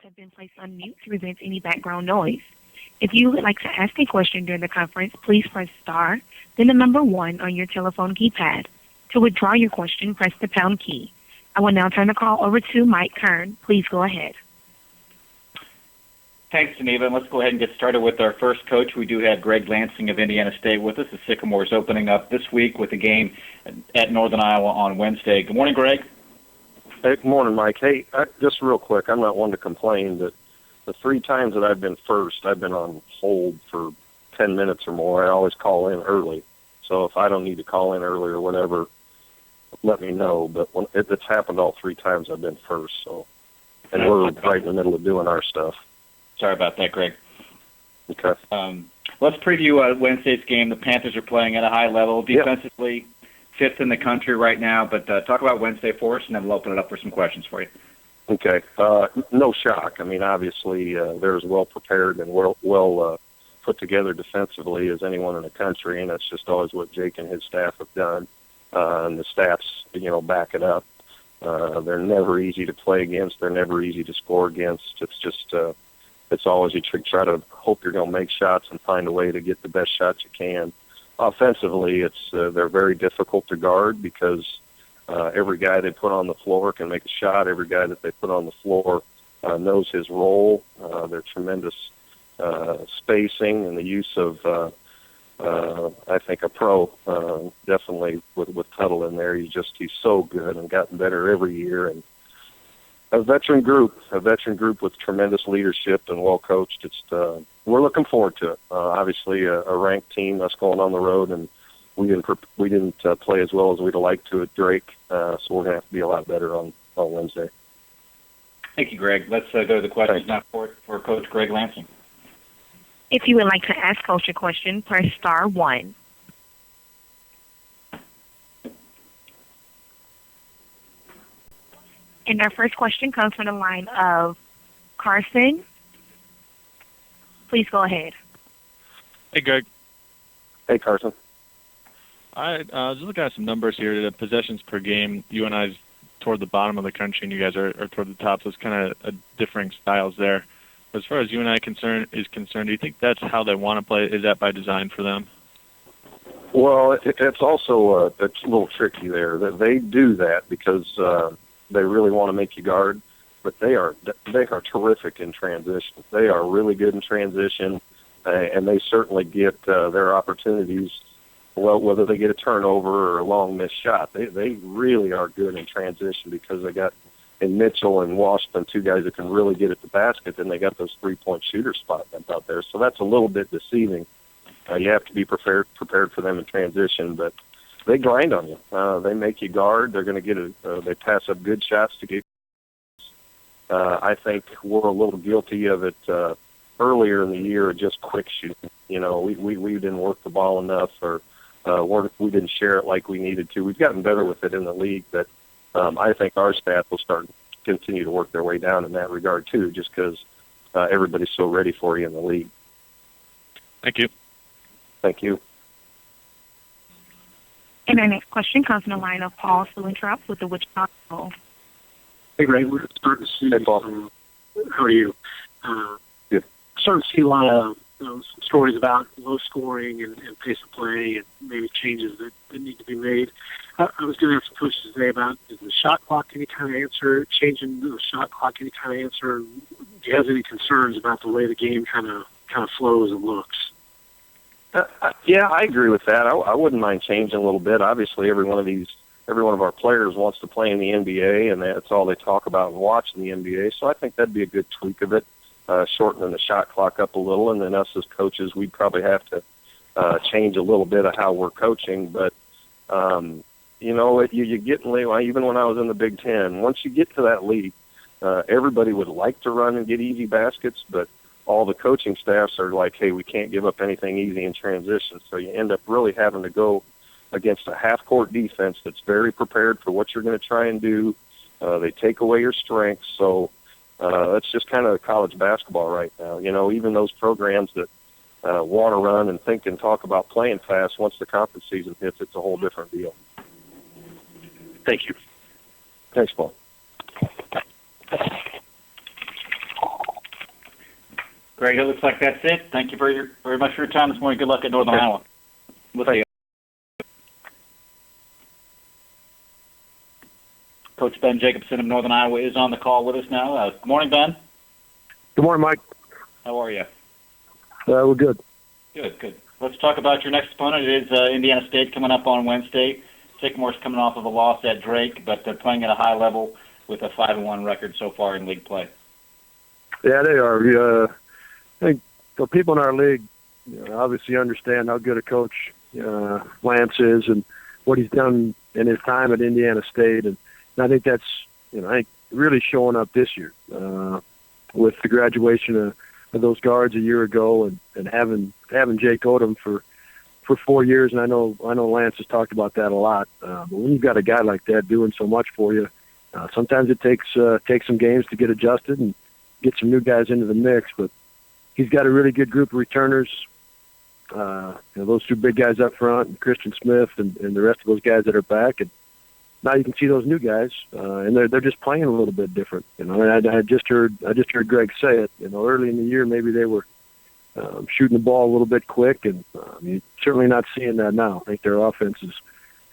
have been placed on mute to prevent any background noise. If you would like to ask a question during the conference, please press star, then the number 1 on your telephone keypad. To withdraw your question, press the pound key. I will now turn the call over to Mike Kern. Please go ahead. Thanks, Geneva. And let's go ahead and get started with our first coach. We do have Greg Lansing of Indiana State with us. The Sycamores opening up this week with a game at Northern Iowa on Wednesday. Good morning, Greg. Hey, good morning, Mike. Hey, just real quick, I'm not one to complain, but the 3 times that I've been first, I've been on hold for 10 minutes or more. I always call in early. So if I don't need to call in early or whatever, let me know. But it's happened all 3 times I've been first. So, and we're right in the middle of doing our stuff. Sorry about that, Greg. Okay. Let's preview Wednesday's game. The Panthers are playing at a high level. Defensively, Yep. 5th in the country right now. But talk about Wednesday for us, and then we'll open it up for some questions for you. Okay. No shock. I mean, obviously, they're as well prepared and well put together defensively as anyone in the country, and that's just always what Jake and his staff have done. And the stats, back it up. They're never easy to play against. They're never easy to score against. It's just it's always you try to hope you're going to make shots and find a way to get the best shots you can. Offensively, they're very difficult to guard because every guy they put on the floor can make a shot. Every guy that they put on the floor knows his role. Their tremendous spacing and the use of, I think, a pro, definitely with Tuttle in there. He's so good and gotten better every year. And a veteran group with tremendous leadership and well coached. We're looking forward to it. Obviously, a ranked team that's going on the road, and we didn't play as well as we'd like to at Drake. So we're gonna have to be a lot better on Wednesday. Thank you, Greg. Let's go to the questions now for Coach Greg Lansing. If you would like to ask Coach a question, press star 1. And our first question comes from the line of Carson. Please go ahead. Hey, Greg. Hey, Carson. I was looking at some numbers here. The possessions per game, you and I toward the bottom of the country, and you guys are toward the top, so it's kind of differing styles there. But as far as you and I is concerned, do you think that's how they want to play? Is that by design for them? Well, it's also it's a little tricky there. They do that because they really want to make you guard, but they are terrific in transition. They are really good in transition, and they certainly get their opportunities. Well, whether they get a turnover or a long missed shot, they really are good in transition because they got in Mitchell and Washington 2 guys that can really get at the basket. Then they got those 3-point shooter spots out there, so that's a little bit deceiving. You have to be prepared for them in transition, but they grind on you. They make you guard. They're going to get they pass up good shots to get. I think we're a little guilty of it earlier in the year, just quick shooting. We didn't work the ball enough, or we didn't share it like we needed to. We've gotten better with it in the league, but I think our staff will continue to work their way down in that regard too, just because everybody's so ready for you in the league. Thank you. Thank you. And our next question comes from the line of Paul Sulentrop with the Wichita Post. Hey, Greg. We're starting to see. Hey, Paul. How are you? Good. Starting to see a lot of stories about low scoring and pace of play and maybe changes that need to be made. I was going to ask some questions today about, is the shot clock any kind of answer, changing the shot clock any kind of answer? Do you have any concerns about the way the game kind of flows and looks? Yeah, I agree with that. I wouldn't mind changing a little bit. Obviously, every one of our players wants to play in the NBA, and that's all they talk about and watch in the NBA. So I think that'd be a good tweak of it, shortening the shot clock up a little. And then us as coaches, we'd probably have to change a little bit of how we're coaching. But you get even when I was in the Big Ten, once you get to that league, everybody would like to run and get easy baskets, but all the coaching staffs are like, hey, we can't give up anything easy in transition. So you end up really having to go against a half-court defense that's very prepared for what you're going to try and do. They take away your strengths. So that's just kind of college basketball right now. Even those programs that want to run and think and talk about playing fast, once the conference season hits, it's a whole different deal. Thank you. Thanks, Paul. Greg, it looks like that's it. Thank you very much for your time this morning. Good luck at Northern Iowa. We'll see you. Coach Ben Jacobson of Northern Iowa is on the call with us now. Good morning, Ben. Good morning, Mike. How are you? We're good. Good. Let's talk about your next opponent. It is Indiana State coming up on Wednesday. Sycamore's coming off of a loss at Drake, but they're playing at a high level with a 5-1 record so far in league play. Yeah, they are. I think the people in our league obviously understand how good a coach Lance is and what he's done in his time at Indiana State, and I think that's really showing up this year with the graduation of those guards a year ago, and having Jake Odom for 4 years. And I know Lance has talked about that a lot. But when you've got a guy like that doing so much for you, sometimes it takes some games to get adjusted and get some new guys into the mix. But he's got a really good group of returners. Those two big guys up front, and Christian Smith, and the rest of those guys that are back. And now you can see those new guys, and they're just playing a little bit different. And I just heard Greg say it. Early in the year, maybe they were shooting the ball a little bit quick, and you're certainly not seeing that now. I think their offense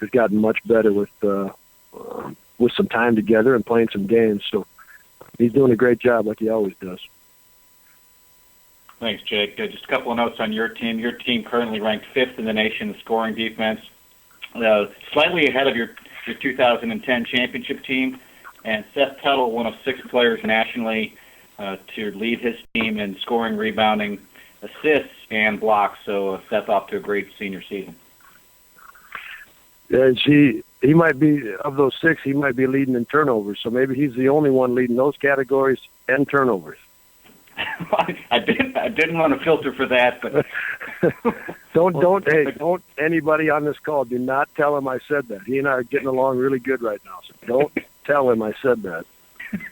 has gotten much better with some time together and playing some games. So he's doing a great job, like he always does. Thanks, Jake. Just a couple of notes on your team. Your team currently ranked 5th in the nation in scoring defense, slightly ahead of your 2010 championship team. And Seth Tuttle, one of 6 players nationally to lead his team in scoring, rebounding, assists, and blocks. So Seth off to a great senior season. Yeah, he might be, of those 6, he might be leading in turnovers. So maybe he's the only one leading those categories and turnovers. I didn't want to filter for that, but don't anybody on this call, do not tell him I said that. He and I are getting along really good right now, so don't tell him I said that.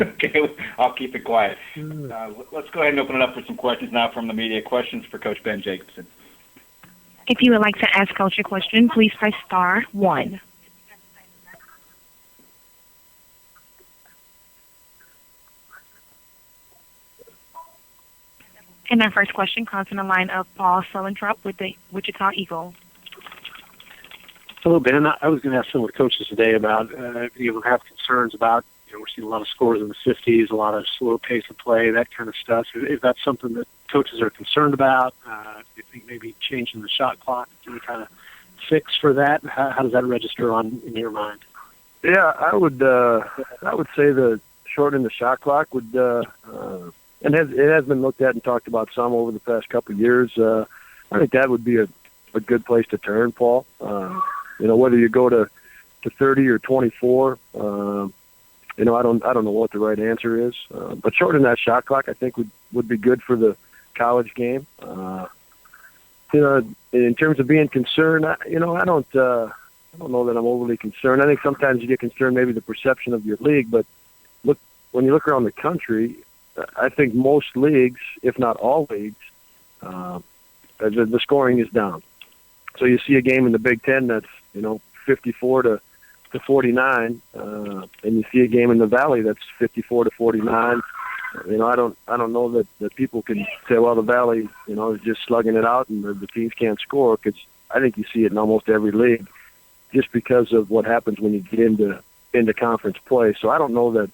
Okay, I'll keep it quiet. Let's go ahead and open it up for some questions now from the media. Questions for Coach Ben Jacobson. If you would like to ask Coach a question, please press star 1. And our first question comes from the line of Paul Sulentrop with the Wichita Eagle. Hello, Ben. I was going to ask some of the coaches today about if you have concerns about, we're seeing a lot of scores in the 50s, a lot of slow pace of play, that kind of stuff. Is that something that coaches are concerned about? Do you think maybe changing the shot clock is any kind of fix for that? How does that register in your mind? Yeah, I would say the shortening the shot clock would and it has been looked at and talked about some over the past couple of years. I think that would be a good place to turn, Paul. Whether you go to 30 or 24, I don't know what the right answer is. But shortening that shot clock, I think would be good for the college game. In terms of being concerned, I don't know that I'm overly concerned. I think sometimes you get concerned maybe the perception of your league, but when you look around the country, I think most leagues, if not all leagues, the scoring is down. So you see a game in the Big Ten that's 54 to 49, and you see a game in the Valley that's 54 to 49. I don't know that people can say, well, the Valley is just slugging it out and the teams can't score, because I think you see it in almost every league, just because of what happens when you get into conference play. So I don't know that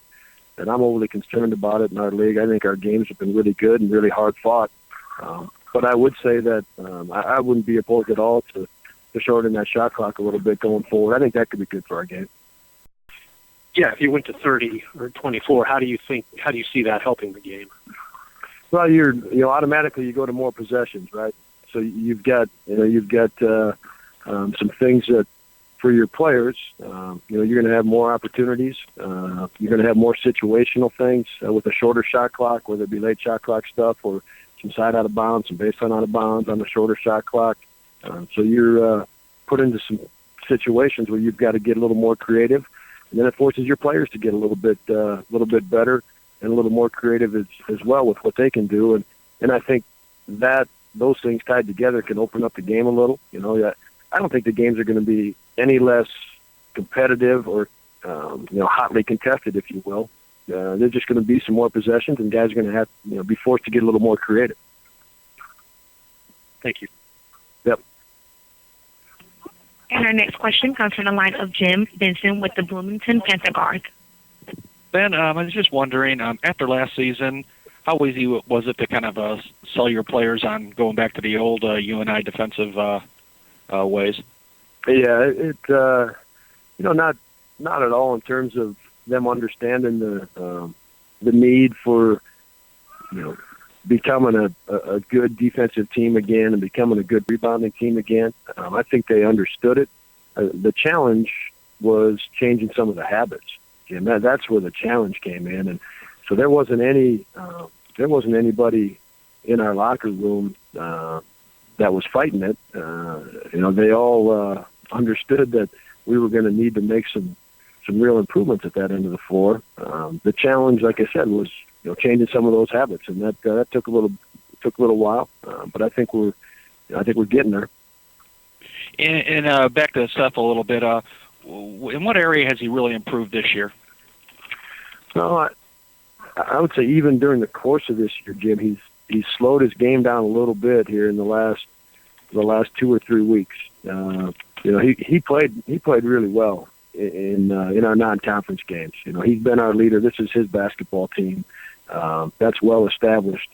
I'm overly concerned about it in our league. I think our games have been really good and really hard fought. But I would say that I wouldn't be opposed at all to shorten that shot clock a little bit going forward. I think that could be good for our game. Yeah, if you went to 30 or 24, how do you see that helping the game? Well, automatically you go to more possessions, right? So you've got some things that for your players, you're going to have more opportunities. You're going to have more situational things with a shorter shot clock, whether it be late shot clock stuff or some side out of bounds, some baseline out of bounds on the shorter shot clock. So you're put into some situations where you've got to get a little more creative, and then it forces your players to get a little bit better and a little more creative as well with what they can do. And I think that those things tied together can open up the game a little. I don't think the games are going to be any less competitive or hotly contested, if you will. There's just going to be some more possessions, and guys are going to have be forced to get a little more creative. Thank you. Yep. And our next question comes from the line of Jim Benson with the Bloomington Panther Guard. Ben, I was just wondering, after last season, how easy was it to kind of sell your players on going back to the old UNI defensive ways? Yeah, not at all in terms of them understanding the need for, becoming a good defensive team again and becoming a good rebounding team again. I think they understood it. The challenge was changing some of the habits, Jim. That's where the challenge came in, and so there wasn't anybody in our locker room that was fighting it. They all understood that we were going to need to make some real improvements at that end of the floor. The challenge, like I said, was changing some of those habits, and that took a little while. But I think we're getting there. And back to Seth a little bit. In what area has he really improved this year? No, I would say even during the course of this year, Jim, he's slowed his game down a little bit here in the last 2 or 3 weeks. He played really well in our non-conference games. He's been our leader. This is his basketball team. That's well established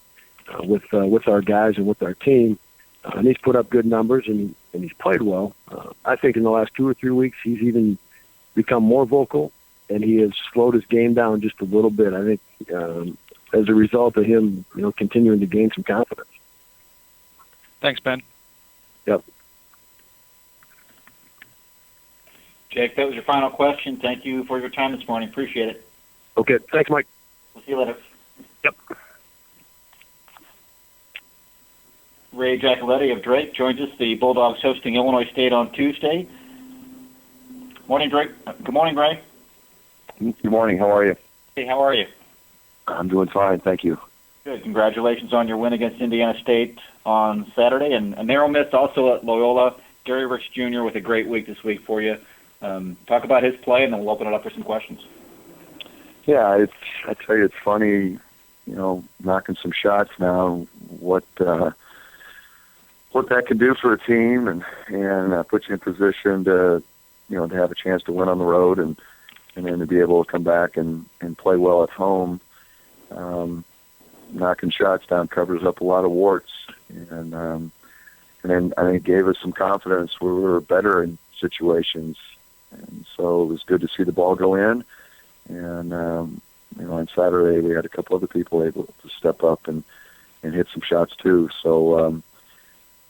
with our guys and with our team. And he's put up good numbers and he's played well. I think in the last 2 or 3 weeks he's even become more vocal, and he has slowed his game down just a little bit. I think as a result of him, continuing to gain some confidence. Thanks, Ben. Yep. Jake, that was your final question. Thank you for your time this morning. Appreciate it. Okay. Thanks, Mike. We'll see you later. Yep. Ray Giacoletti of Drake joins us. The Bulldogs hosting Illinois State on Tuesday. Morning, Drake. Good morning, Ray. Good morning. How are you? Hey, how are you? I'm doing fine, thank you. Good. Congratulations on your win against Indiana State on Saturday, and a narrow miss also at Loyola. Gary Ricks Jr. with a great week this week for you. Talk about his play, and then we'll open it up for some questions. Yeah, I tell you, it's funny, knocking some shots now. What that can do for a team, and put you in position to to have a chance to win on the road, and then to be able to come back and play well at home. Knocking shots down covers up a lot of warts, and then I think it gave us some confidence where we were better in situations, and so it was good to see the ball go in. And on Saturday we had a couple other people able to step up and hit some shots too. So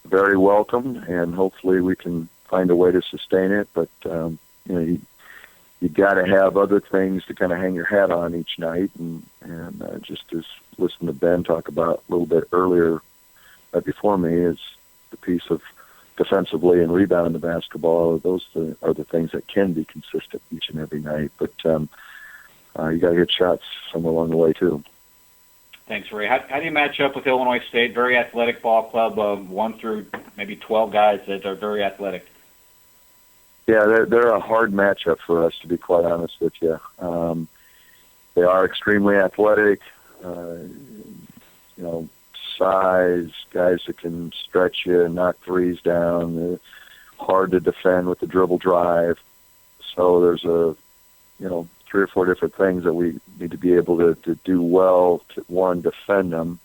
very welcome, and hopefully we can find a way to sustain it. But you got to have other things to kind of hang your hat on each night, and just as listen to Ben talk about a little bit earlier before me is the piece of defensively and rebounding the basketball. Those are the things that can be consistent each and every night. But you got to hit shots somewhere along the way too. Thanks, Ray. How do you match up with Illinois State? Very athletic ball club of 1 through maybe 12 guys that are very athletic. Yeah, they're a hard matchup for us, to be quite honest with you. They are extremely athletic, size, guys that can stretch you and knock threes down. They're hard to defend with the dribble drive. So there's 3 or 4 different things that we need to be able to do well to, one, defend them.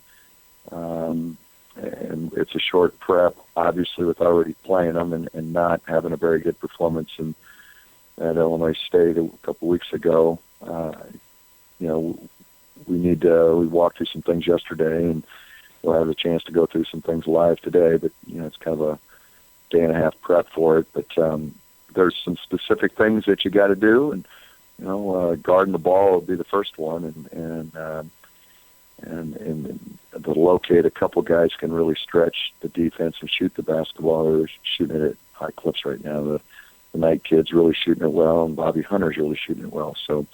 And it's a short prep, obviously, with already playing them and not having a very good performance at Illinois State a couple weeks ago. We walked through some things yesterday, and we'll have a chance to go through some things live today, but, it's kind of a day and a half prep for it. But there's some specific things that you got to do, and, guarding the ball will be the first one, and to locate a couple guys can really stretch the defense and shoot the basketball. They're shooting it at high clips right now. The Knight kid's really shooting it well, and Bobby Hunter's really shooting it well. So,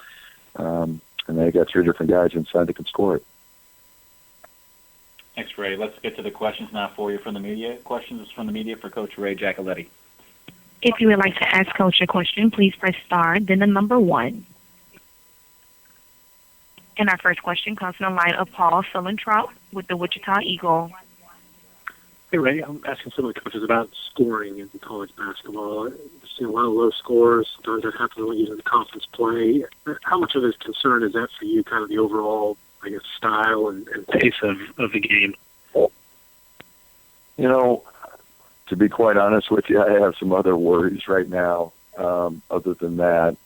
and they got 3 different guys inside that can score it. Thanks, Ray. Let's get to the questions now for you from the media. Questions from the media for Coach Ray Giacoletti. If you would like to ask Coach a question, please press star, then the number 1. And our first question comes from the line of Paul Sulentrop with the Wichita Eagle. Hey, Ray, I'm asking some of the coaches about scoring in college basketball. I've seen a lot of low scores. Sometimes that happens when you get into conference play. How much of a concern is that for you, kind of the overall, I guess, style and pace of the game? You know, to be quite honest with you, I have some other worries right now. Other than that,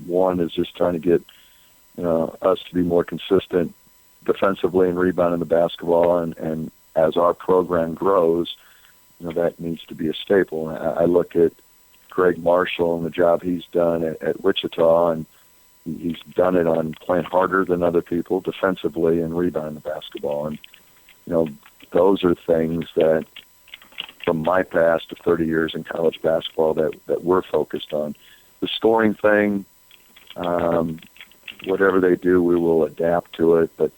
one is just trying to get us to be more consistent defensively and rebounding the basketball, and as our program grows, that needs to be a staple. I look at Greg Marshall and the job he's done at Wichita, and he's done it on playing harder than other people defensively and rebounding the basketball. And those are things that, from my past of 30 years in college basketball, that we're focused on. The scoring thing, whatever they do, we will adapt to it. But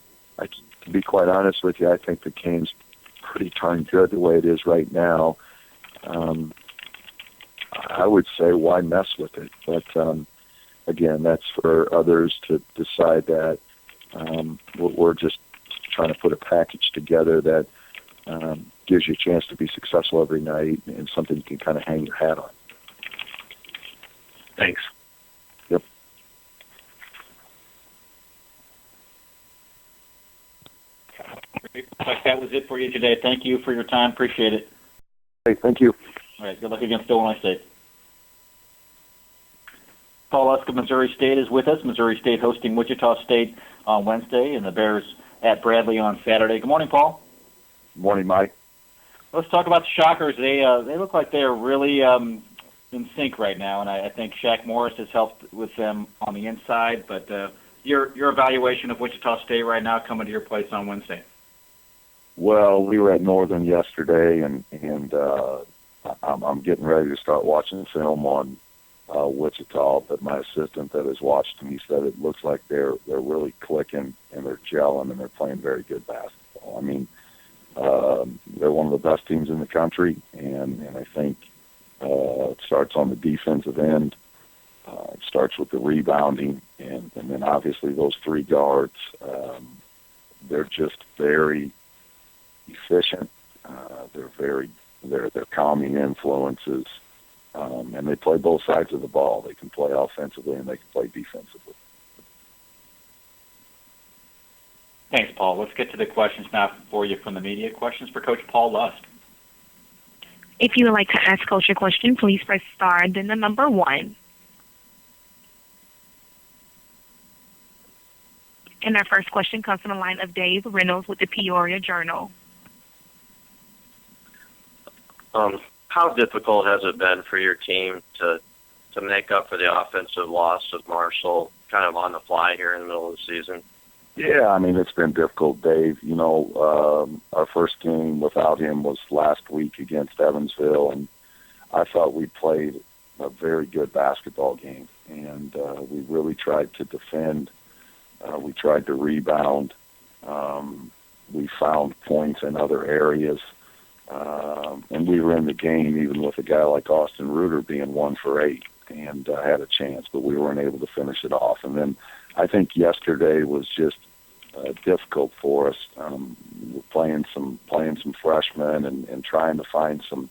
to be quite honest with you, I think the game's pretty darn good the way it is right now. I would say, why mess with it? But again, that's for others to decide that. We're just trying to put a package together that gives you a chance to be successful every night and something you can kind of hang your hat on. Thanks. Yep. Looks like that was it for you today. Thank you for your time. Appreciate it. Hey, thank you. All right, good luck against Illinois State. Paul Lusk of Missouri State is with us. Missouri State hosting Wichita State on Wednesday, and the Bears at Bradley on Saturday. Good morning, Paul. Good morning, Mike. Let's talk about the Shockers. They look like they're really in sync right now, and I think Shaq Morris has helped with them on the inside. But your evaluation of Wichita State right now coming to your place on Wednesday. Well, we were at Northern yesterday, and I'm getting ready to start watching film on Wichita. But my assistant that has watched them, he said it looks like they're really clicking and they're gelling and they're playing very good basketball. I mean, they're one of the best teams in the country, and I think it starts on the defensive end. It starts with the rebounding, and then obviously those three guards. They're just very efficient. They're calming influences, and they play both sides of the ball. They can play offensively and they can play defensively. Thanks, Paul. Let's get to the questions now for you from the media. Questions for Coach Paul Lust. If you would like to ask Coach a question, please press star and then the number 1. And our first question comes from the line of Dave Reynolds with the Peoria Journal. How difficult has it been for your team to make up for the offensive loss of Marshall kind of on the fly here in the middle of the season? Yeah, I mean, it's been difficult, Dave. Our first game without him was last week against Evansville, and I thought we played a very good basketball game, and we really tried to defend. We tried to rebound. We found points in other areas, and we were in the game even with a guy like Austin Reuter being 1 for 8 and had a chance, but we weren't able to finish it off. And then I think yesterday was just difficult for us. We're playing some freshmen and trying to find some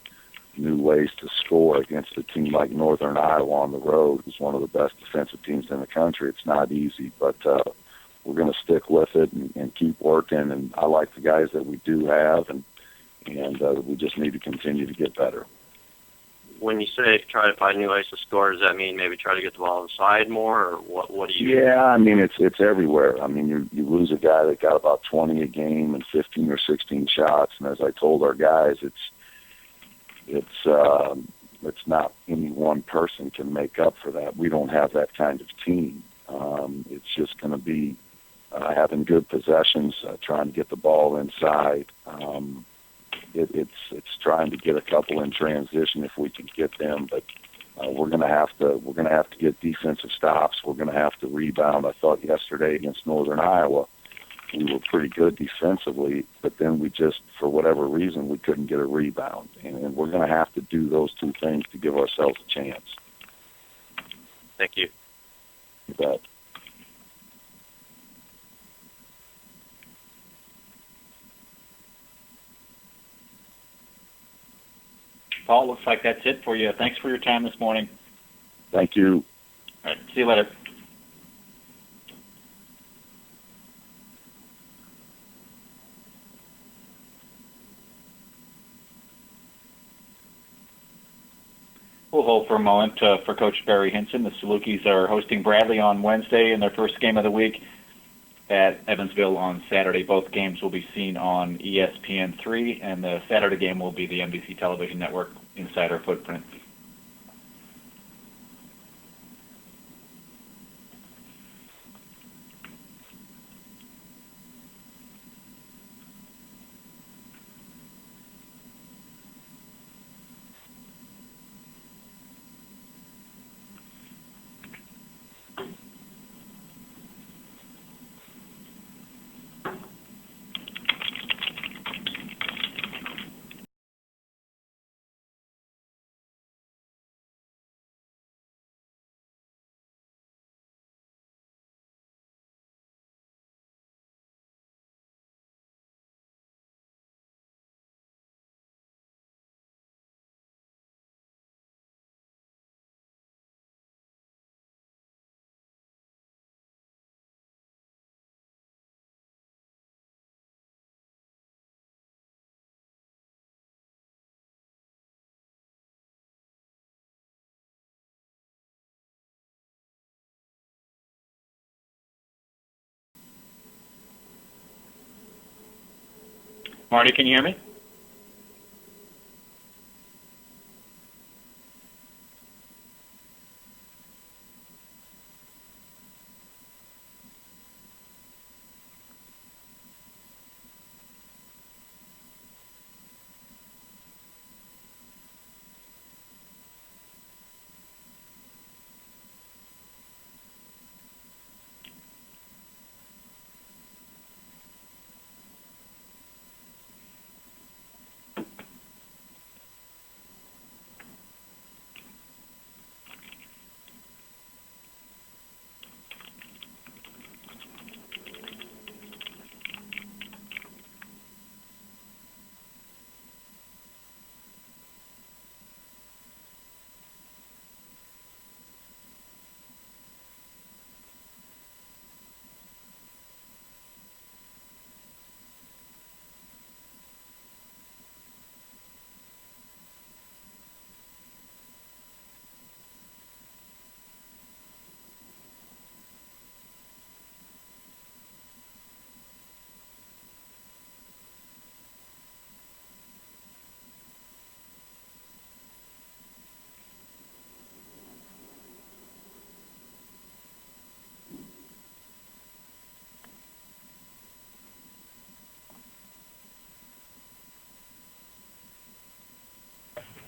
new ways to score against a team like Northern Iowa on the road, who's one of the best defensive teams in the country. It's not easy, but we're going to stick with it and keep working. And I like the guys that we do have, and we just need to continue to get better. When you say try to find new ways to score, does that mean maybe try to get the ball inside more, or what do you? Yeah, I mean it's everywhere. I mean you lose a guy that got about 20 a game and 15 or 16 shots, and as I told our guys, it's not any one person can make up for that. We don't have that kind of team. It's just going to be having good possessions, trying to get the ball inside. It's trying to get a couple in transition if we can get them, but we're going to have to get defensive stops. We're going to have to rebound. I thought yesterday against Northern Iowa we were pretty good defensively, but then we just, for whatever reason, we couldn't get a rebound, and we're going to have to do those two things to give ourselves a chance. Thank you. You bet. Paul, looks like that's it for you. Thanks for your time this morning. Thank you. All right, see you later. We'll hold for a moment for Coach Barry Hinson. The Salukis are hosting Bradley on Wednesday in their first game of the week at Evansville on Saturday. Both games will be seen on ESPN3, and the Saturday game will be the NBC Television Network Insider Footprint. Marty, can you hear me?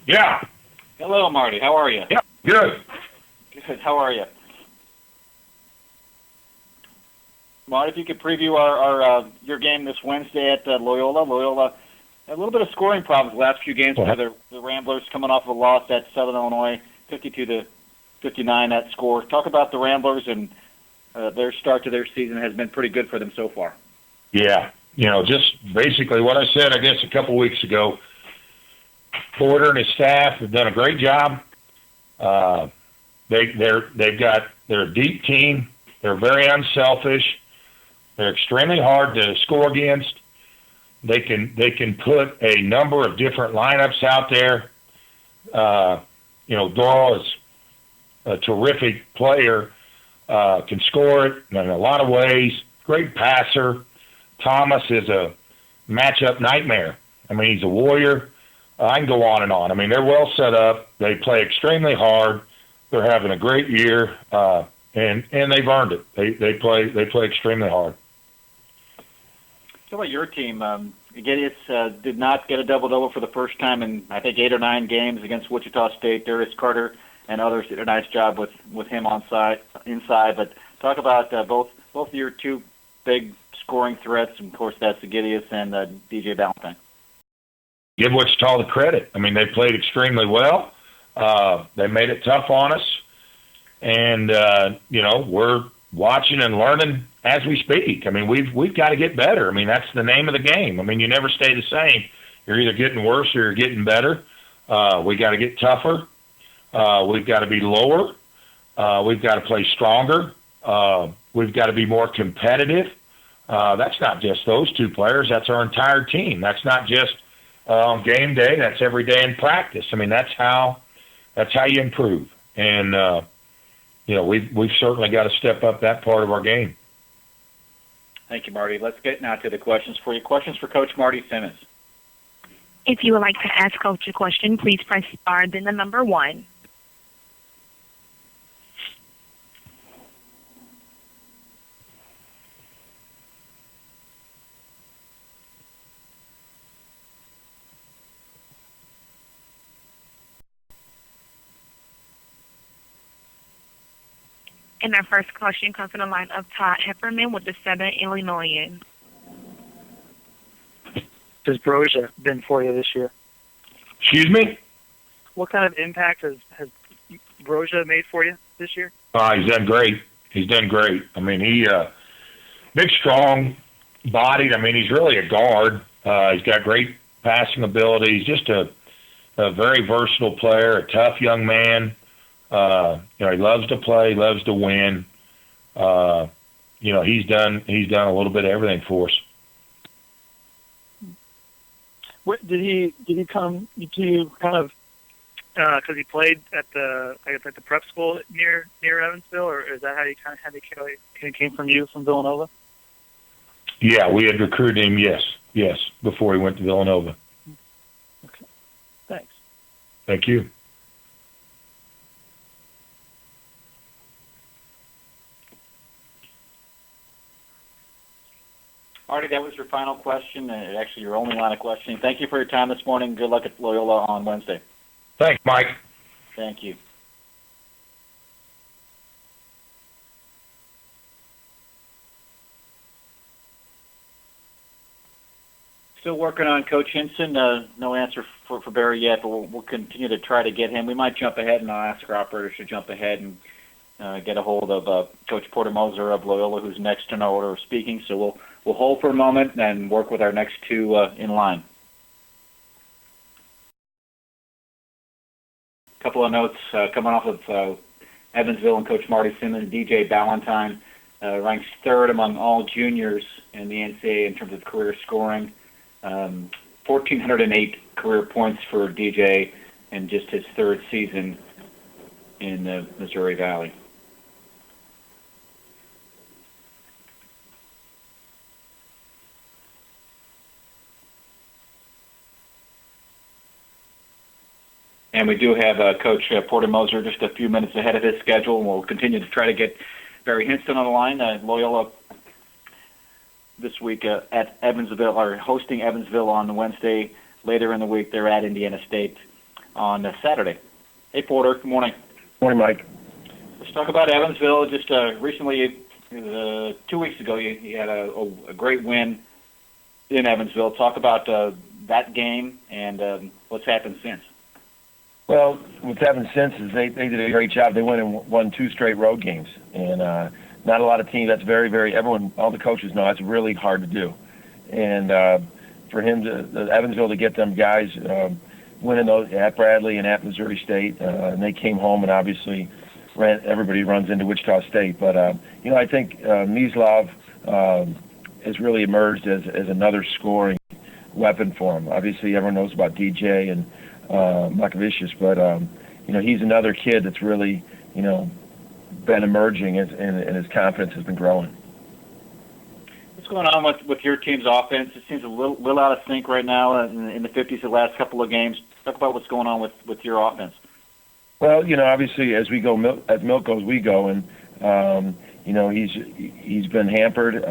Yeah. Hello, Marty. How are you? Yeah. Good. Good. How are you? Marty, if you could preview our your game this Wednesday at Loyola. Loyola, a little bit of scoring problems the last few games for the Ramblers coming off of a loss at Southern Illinois, 52-59 that score. Talk about the Ramblers and their start to their season has been pretty good for them so far. Yeah. Just basically what I said, I guess, a couple weeks ago. Porter and his staff have done a great job. They're a deep team. They're very unselfish. They're extremely hard to score against. They can put a number of different lineups out there. Doral is a terrific player, can score it in a lot of ways. Great passer. Thomas is a matchup nightmare. I mean, he's a warrior. I can go on and on. I mean, they're well set up. They play extremely hard. They're having a great year, and they've earned it. They play extremely hard. So about your team, Gideus did not get a double-double for the first time in, I think, 8 or 9 games against Wichita State. Darius Carter and others did a nice job with him inside. But talk about both of your two big scoring threats, and of course that's Gideus and DJ Valentine. Give Wichita the credit. I mean, they played extremely well. They made it tough on us, and we're watching and learning as we speak. I mean, we've got to get better. I mean, that's the name of the game. I mean, you never stay the same. You're either getting worse or you're getting better. We got to get tougher. We've got to be lower. We've got to play stronger. We've got to be more competitive. That's not just those two players. That's our entire team. That's not just on game day. That's every day in practice. I mean, that's how you improve. And we've certainly got to step up that part of our game. Thank you, Marty. Let's get now to the questions for you. Questions for Coach Marty Simmons. If you would like to ask Coach a question, please press star, then the number 1. And our first question comes from the line of Todd Hefferman with the Southern Illinoisan. Has Broja been for you this year? Excuse me? What kind of impact has Broja made for you this year? He's done great. He's done great. I mean, he big, strong bodied. I mean, he's really a guard. He's got great passing ability. He's just a very versatile player, a tough young man. He loves to play, loves to win. He's done a little bit of everything for us. What did he come to you kind of because he played at the prep school near Evansville, or is that how he came from you from Villanova? Yeah, we had recruited him. Yes, before he went to Villanova. Okay, thanks. Thank you. Marty, that was your final question, and actually your only line of questioning. Thank you for your time this morning. Good luck at Loyola on Wednesday. Thanks, Mike. Thank you. Still working on Coach Hinson. No answer for Barry yet, but we'll continue to try to get him. We might jump ahead, and I'll ask our operators to jump ahead and get a hold of Coach Porter Moser of Loyola, who's next in our order of speaking. So we'll hold for a moment and work with our next two in line. A couple of notes coming off of Evansville and Coach Marty Simmons. DJ Ballantyne ranks third among all juniors in the NCAA in terms of career scoring. 1,408 career points for DJ in just his third season in the Missouri Valley. And we do have Coach Porter Moser just a few minutes ahead of his schedule, and we'll continue to try to get Barry Hinston on the line. Loyola this week at Evansville, or hosting Evansville on Wednesday. Later in the week, they're at Indiana State on Saturday. Hey, Porter, good morning. Morning, Mike. Let's talk about Evansville. Just recently, 2 weeks ago, you had a great win in Evansville. Talk about that game and what's happened since. Well, what's happened since is they did a great job. They went and won 2 straight road games, and not a lot of teams. That's very everyone, all the coaches know that's really hard to do. And for him Evansville to get them guys winning those at Bradley and at Missouri State, and they came home and obviously everybody runs into Wichita State. But I think Mislav has really emerged as another scoring weapon for him. Obviously, everyone knows about DJ and Makovicius, but he's another kid that's really been emerging, and his confidence has been growing. What's going on with your team's offense? It seems a little out of sync right now in the 50s the last couple of games. Talk about what's going on with your offense. Well, obviously as we go, as milk goes, we go, and he's been hampered,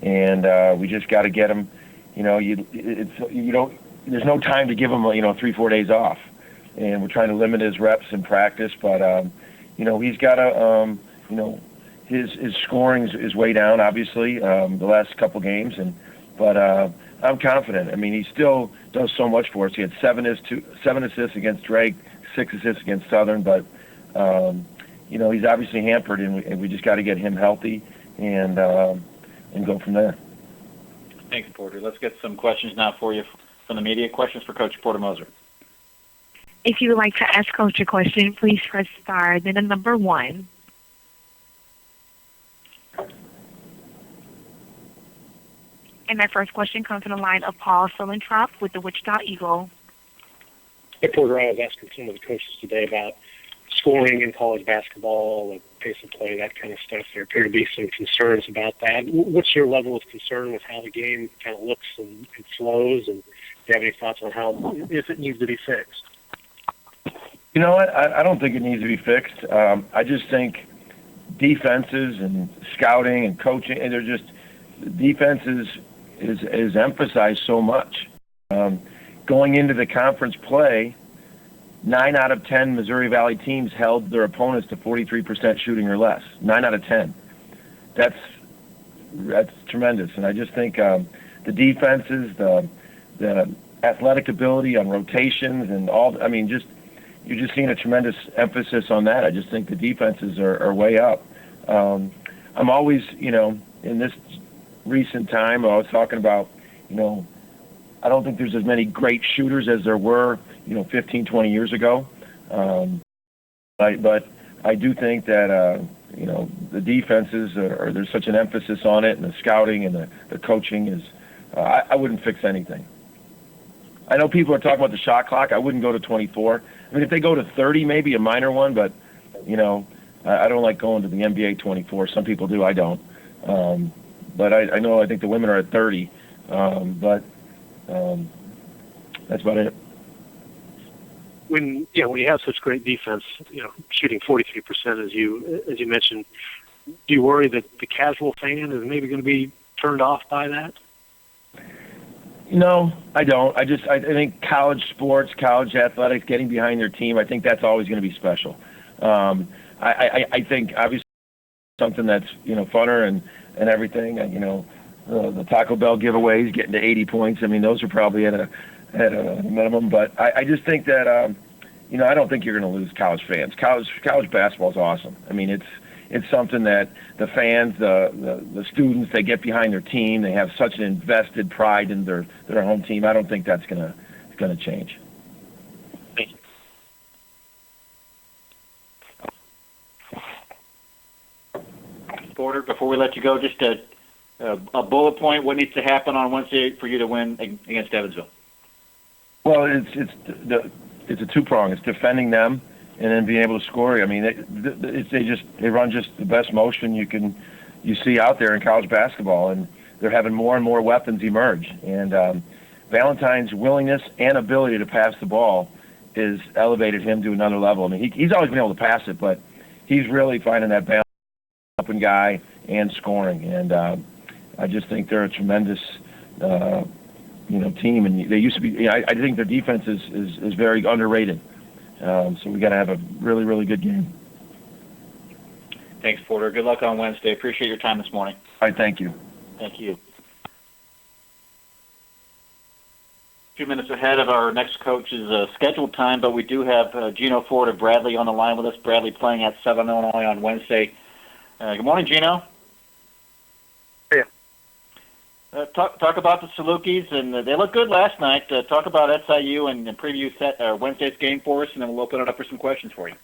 and we just got to get him. There's no time to give him 3-4 days off, and we're trying to limit his reps in practice. But he's got to his scoring is way down, obviously, the last couple games, but I'm confident. I mean, he still does so much for us. He had 7 assists against Drake, 6 assists against Southern, but he's obviously hampered, and we just got to get him healthy and go from there. Thanks, Porter. Let's get some questions now for you from the media. Questions for Coach Porter Moser. If you would like to ask Coach a question, please press star, then the number 1. And that first question comes from the line of Paul Philantrop with the Wichita Eagle. Hey, Porter, I was asking some of the coaches today about scoring in college basketball, the pace of play, that kind of stuff. There appear to be some concerns about that. What's your level of concern with how the game kind of looks and flows? And do you have any thoughts on if it needs to be fixed? You know what? I don't think it needs to be fixed. I just think defenses and scouting and coaching, and defense is emphasized so much. Going into the conference play, 9 out of 10 Missouri Valley teams held their opponents to 43% shooting or less. 9 out of 10. That's tremendous. And I just think the defenses, the athletic ability on rotations and all, you're just seeing a tremendous emphasis on that. I just think the defenses are way up. I'm always, in this recent time, I was talking about, I don't think there's as many great shooters as there were, 15, 20 years ago. But I do think that, the defenses there's such an emphasis on it, and the scouting and the coaching is, I wouldn't fix anything. I know people are talking about the shot clock. I wouldn't go to 24. If they go to 30, maybe a minor one, but, I don't like going to the NBA 24. Some people do. I don't. But I think the women are at 30. But that's about it. When you have such great defense, shooting 43% as you mentioned, do you worry that the casual fan is maybe going to be turned off by that? No, I don't. I think college sports, college athletics, getting behind their team, I think that's always going to be special. I think obviously something that's funner and everything. The Taco Bell giveaways getting to 80 points. Those are probably at a minimum. But I just think that I don't think you're going to lose college fans. College basketball is awesome. It's something that the fans, the students, they get behind their team. They have such an invested pride in their home team. I don't think that's gonna change. Thank you. Porter, before we let you go, just a bullet point. What needs to happen on Wednesday for you to win against Evansville? Well, it's a two-prong. It's defending them and then being able to score. They run just the best motion you see out there in college basketball, and they're having more and more weapons emerge. And Valentine's willingness and ability to pass the ball is elevated him to another level. He's always been able to pass it, but he's really finding that balance, open guy and scoring. And I just think they're a tremendous team, and they used to be. I think their defense is very underrated. So we got to have a really, really good game. Thanks, Porter. Good luck on Wednesday. Appreciate your time this morning. All right, thank you. Thank you. 2 minutes ahead of our next coach's scheduled time, but we do have Gino Ford of Bradley on the line with us. Bradley playing at Southern Illinois on Wednesday. Good morning, Gino. Yeah. Talk about the Salukis, and they looked good last night. Talk about SIU and preview Wednesday's game for us, and then we'll open it up for some questions for you.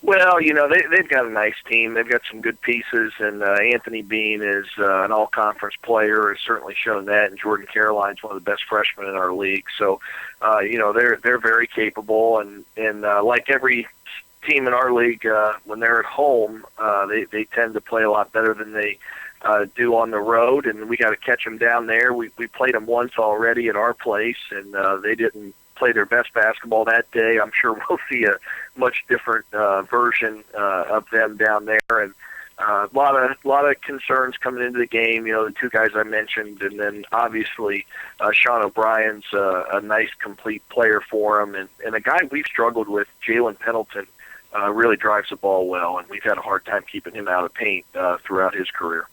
Well, they've got a nice team. They've got some good pieces, and Anthony Bean is an all-conference player, has certainly shown that, and Jordan Caroline's one of the best freshmen in our league. So, they're very capable, and like every team in our league, when they're at home, they tend to play a lot better than they do on the road, and we got to catch them down there. We played them once already at our place, and they didn't play their best basketball that day. I'm sure we'll see a much different version of them down there, and a lot of concerns coming into the game. The two guys I mentioned, and then obviously Sean O'Brien's a nice complete player for him, and a guy we've struggled with, Jalen Pendleton, really drives the ball well, and we've had a hard time keeping him out of paint throughout his career.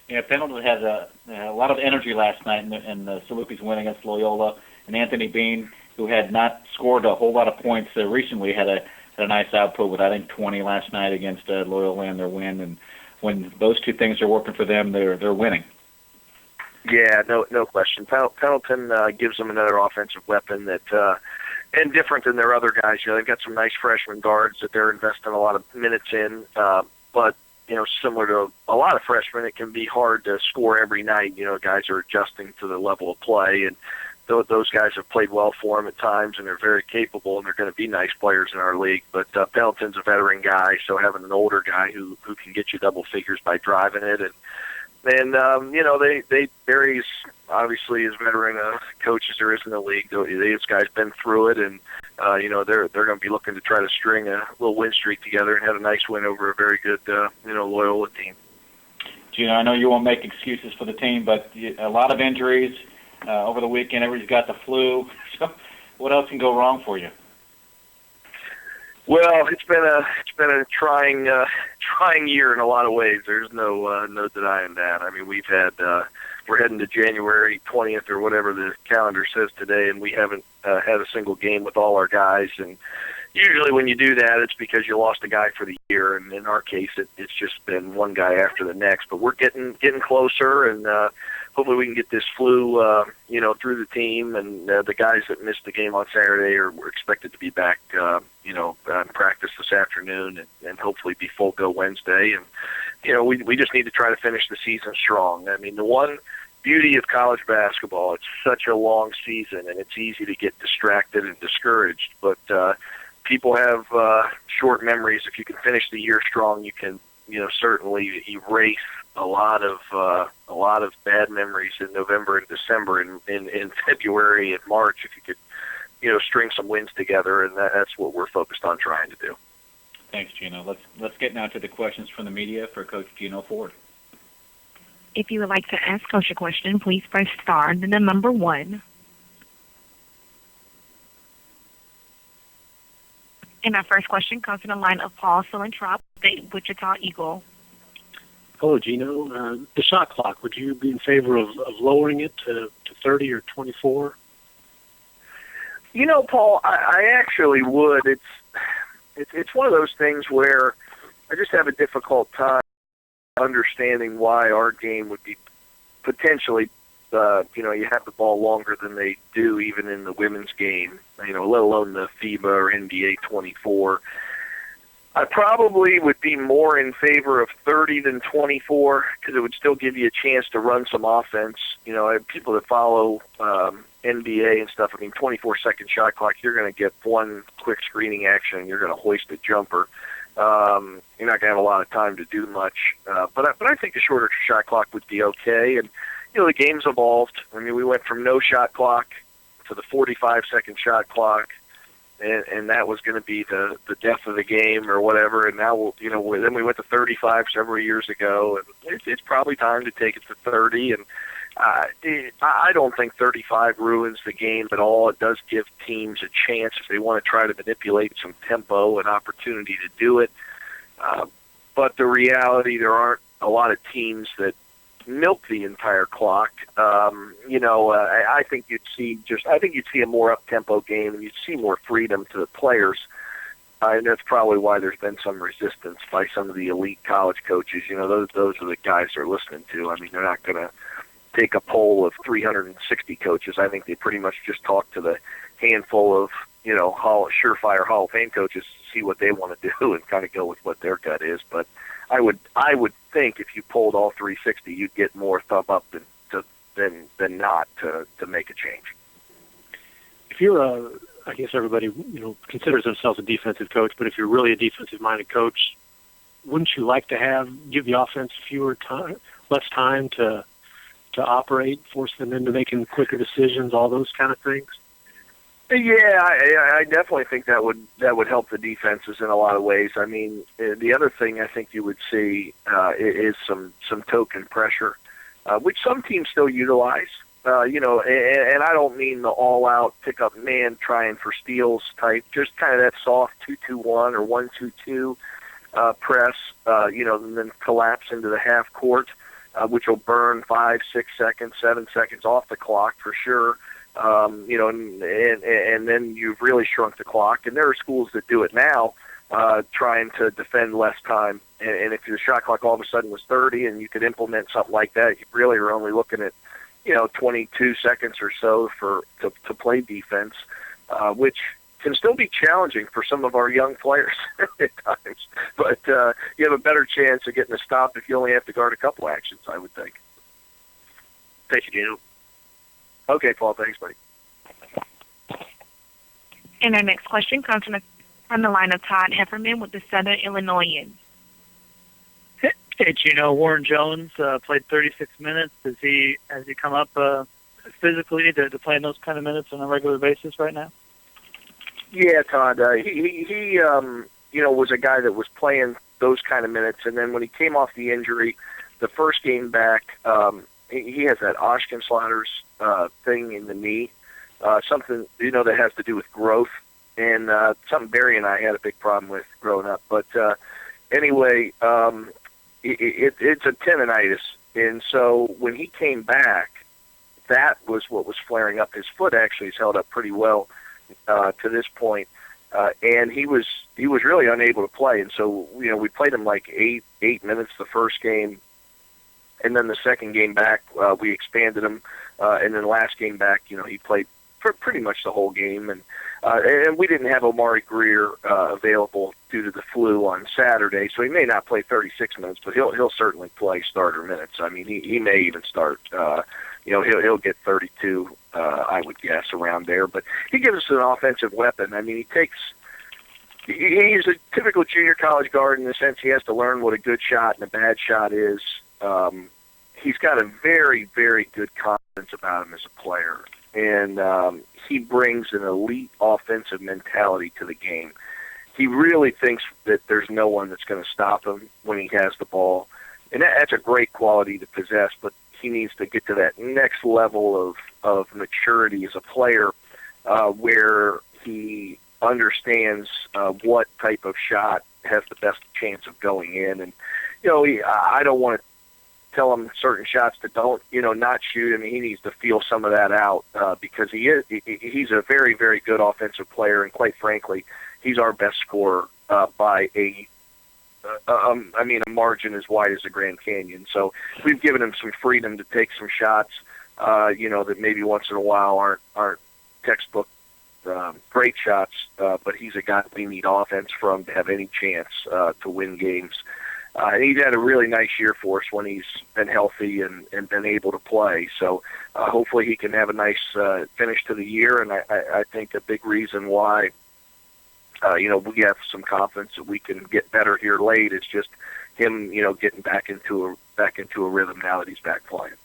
Yeah, Pendleton had a lot of energy last night in the Salukis win against Loyola, and Anthony Bean, who had not scored a whole lot of points recently, had a nice output with, I think, 20 last night against Loyola in their win. And when those two things are working for them, they're winning. Yeah, no question. Pendleton gives them another offensive weapon that and different than their other guys. You know, they've got some nice freshman guards that they're investing a lot of minutes in, but you know, similar to a lot of freshmen, it can be hard to score every night. You know, guys are adjusting to the level of play, and those guys have played well for them at times, and they're very capable, and they're going to be nice players in our league. But Pendleton's a veteran guy, so having an older guy who can get you double figures by driving it, and you know, Barry's obviously as veteran a coach as there is in the league. These guys been through it, and you know, they're going to be looking to try to string a little win streak together and have a nice win over a very good you know, Loyola team. Gino, I know you won't make excuses for the team, but a lot of injuries over the weekend. Everybody's got the flu. So, what else can go wrong for you? Well, it's been a trying year in a lot of ways. There's no denying that. I mean, we've had we're heading to January 20th or whatever the calendar says today, and we haven't had a single game with all our guys. And usually when you do that, it's because you lost a guy for the year. And in our case, it's just been one guy after the next. But we're getting closer, and hopefully we can get this flu, you know, through the team. And the guys that missed the game on Saturday we're expected to be back, you know, in practice this afternoon, and hopefully be full go Wednesday. And you know, we just need to try to finish the season strong. I mean, the one beauty of college basketball, it's such a long season, and it's easy to get distracted and discouraged. But people have short memories. If you can finish the year strong, you can, you know, certainly erase a lot of bad memories in November and December, and in February and March, if you could, you know, string some wins together, and that's what we're focused on trying to do. Thanks, Gino. Let's get now to the questions from the media for Coach Gino Ford. If you would like to ask Coach a question, please press star and then the number 1. And our first question comes from the line of Paul Sulentrop, the Wichita Eagle. Hello, Gino. The shot clock, would you be in favor of lowering it to 30 or 24? You know, Paul, I actually would. It's one of those things where I just have a difficult time understanding why our game would be potentially, you know, you have the ball longer than they do even in the women's game, you know, let alone the FIBA or NBA 24. I probably would be more in favor of 30 than 24 because it would still give you a chance to run some offense. You know, people that follow NBA and stuff, I mean, 24-second shot clock, you're going to get one quick screening action and you're going to hoist a jumper. You're not going to have a lot of time to do much. But I think a shorter shot clock would be okay. And, you know, the game's evolved. I mean, we went from no shot clock to the 45-second shot clock, and that was going to be the death of the game or whatever. And now, you know, then we went to 35 several years ago, and it's probably time to take it to 30. And I don't think 35 ruins the game at all. It does give teams a chance if they want to try to manipulate some tempo and opportunity to do it. But the reality, there aren't a lot of teams that milk the entire clock. You know, I think you'd see a more up-tempo game, and you'd see more freedom to the players. And that's probably why there's been some resistance by some of the elite college coaches. You know, those are the guys they're listening to. I mean, they're not going to take a poll of 360 coaches. I think they pretty much just talk to the handful of, you know, surefire Hall of Fame coaches to see what they want to do and kind of go with what their gut is. But I would think if you polled all 360, you'd get more thumb up than not to make a change. If you're I guess everybody, you know, considers themselves a defensive coach, but if you're really a defensive-minded coach, wouldn't you like to give the offense less time to operate, force them into making quicker decisions, all those kind of things? Yeah, I definitely think that would help the defenses in a lot of ways. I mean, the other thing I think you would see is some token pressure, which some teams still utilize. You know, and I don't mean the all-out pick-up man trying for steals type, just kind of that soft 2-2-1 or 1-2-2 press, you know, and then collapse into the half court, which will burn 5, 6 seconds, 7 seconds off the clock for sure. You know, and then you've really shrunk the clock. And there are schools that do it now, trying to defend less time. And if your shot clock all of a sudden was 30 and you could implement something like that, you really are only looking at, you know, 22 seconds or so to play defense, which, can still be challenging for some of our young players at times. But you have a better chance of getting a stop if you only have to guard a couple actions, I would think. Thank you, Daniel. Okay, Paul. Thanks, buddy. And our next question comes from the line of Todd Hefferman with the Southern Illinoisans. Hey, Gino, Warren Jones played 36 minutes. Has he come up physically to play in those kind of minutes on a regular basis right now? Yeah, Todd. He was a guy that was playing those kind of minutes, and then when he came off the injury, the first game back, he has that Oshkenschlatter's thing in the knee, something that has to do with growth, and something Barry and I had a big problem with growing up. But anyway, it's a tendonitis, and so when he came back, that was what was flaring up. His foot actually has held up pretty well to this point, and he was really unable to play. And so we played him like eight minutes the first game, and then the second game back we expanded him, and then last game back he played for pretty much the whole game. And we didn't have Omari Greer available due to the flu on Saturday, so he may not play 36 minutes, but he'll certainly play starter minutes. I mean, he may even start. He'll get 32, I would guess, around there. But he gives us an offensive weapon. I mean, he's a typical junior college guard in the sense he has to learn what a good shot and a bad shot is. He's got a very, very good confidence about him as a player, and he brings an elite offensive mentality to the game. He really thinks that there's no one that's going to stop him when he has the ball, and that's a great quality to possess, but he needs to get to that next level of maturity as a player where he understands what type of shot has the best chance of going in. And, I don't want to tell him certain shots to not shoot. I mean, he needs to feel some of that out because he's a very, very good offensive player, and quite frankly, he's our best scorer by a margin as wide as the Grand Canyon. So we've given him some freedom to take some shots, that maybe once in a while aren't textbook great shots, but he's a guy we need offense from to have any chance to win games. And he's had a really nice year for us when he's been healthy and been able to play. So hopefully he can have a nice finish to the year, and I think a big reason why we have some confidence that we can get better here late is just him, getting back into a rhythm now that he's back playing.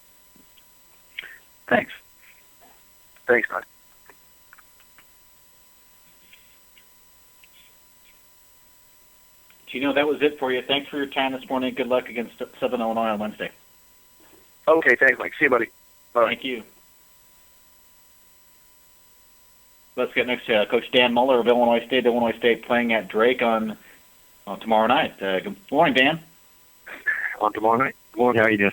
Thanks. Thanks, Todd. Gino, that was it for you. Thanks for your time this morning. Good luck against Southern Illinois on Wednesday. Okay, thanks, Mike. See you, buddy. Bye. Thank you. Let's get next to Coach Dan Muller of Illinois State playing at Drake on tomorrow night. Good morning, Dan. On tomorrow night. Good morning. How are you doing?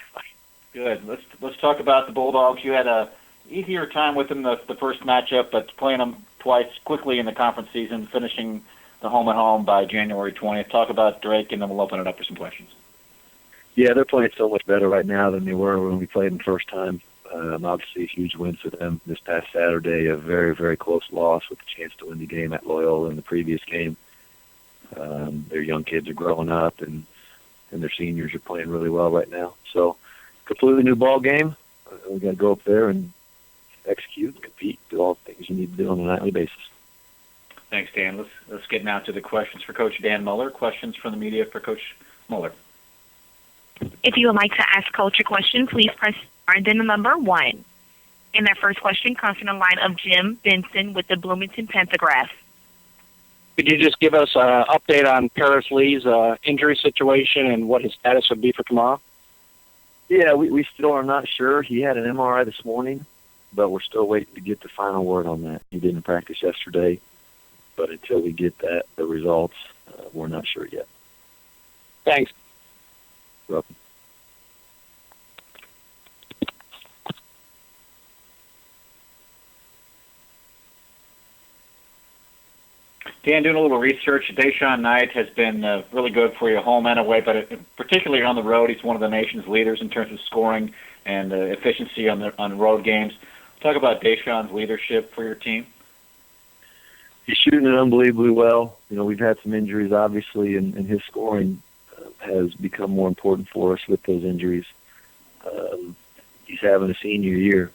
Good. Let's talk about the Bulldogs. You had a easier time with them the first matchup, but playing them twice quickly in the conference season, finishing the home and home by January 20th. Talk about Drake, and then we'll open it up for some questions. Yeah, they're playing so much better right now than they were when we played them the first time. Obviously, a huge win for them this past Saturday. A very, very close loss with a chance to win the game at Loyola in the previous game. Their young kids are growing up, and their seniors are playing really well right now. So, completely new ball game. We got to go up there and execute, compete, do all the things you need to do on a nightly basis. Thanks, Dan. Let's get now to the questions for Coach Dan Muller. Questions from the media for Coach Muller. If you would like to ask Coach a question, please press star then the number 1. And that first question comes from the line of Jim Benson with the Bloomington Panthers. Could you just give us an update on Paris Lee's injury situation and what his status would be for tomorrow? Yeah, we still are not sure. He had an MRI this morning, but we're still waiting to get the final word on that. He didn't practice yesterday, but until we get the results, we're not sure yet. Thanks. You're welcome. Dan, doing a little research, Deshaun Knight has been really good for you home and away, but particularly on the road, he's one of the nation's leaders in terms of scoring and efficiency on road games. Talk about Deshaun's leadership for your team. He's shooting it unbelievably well. You know, we've had some injuries, obviously, and his scoring has become more important for us with those injuries. He's having a senior year.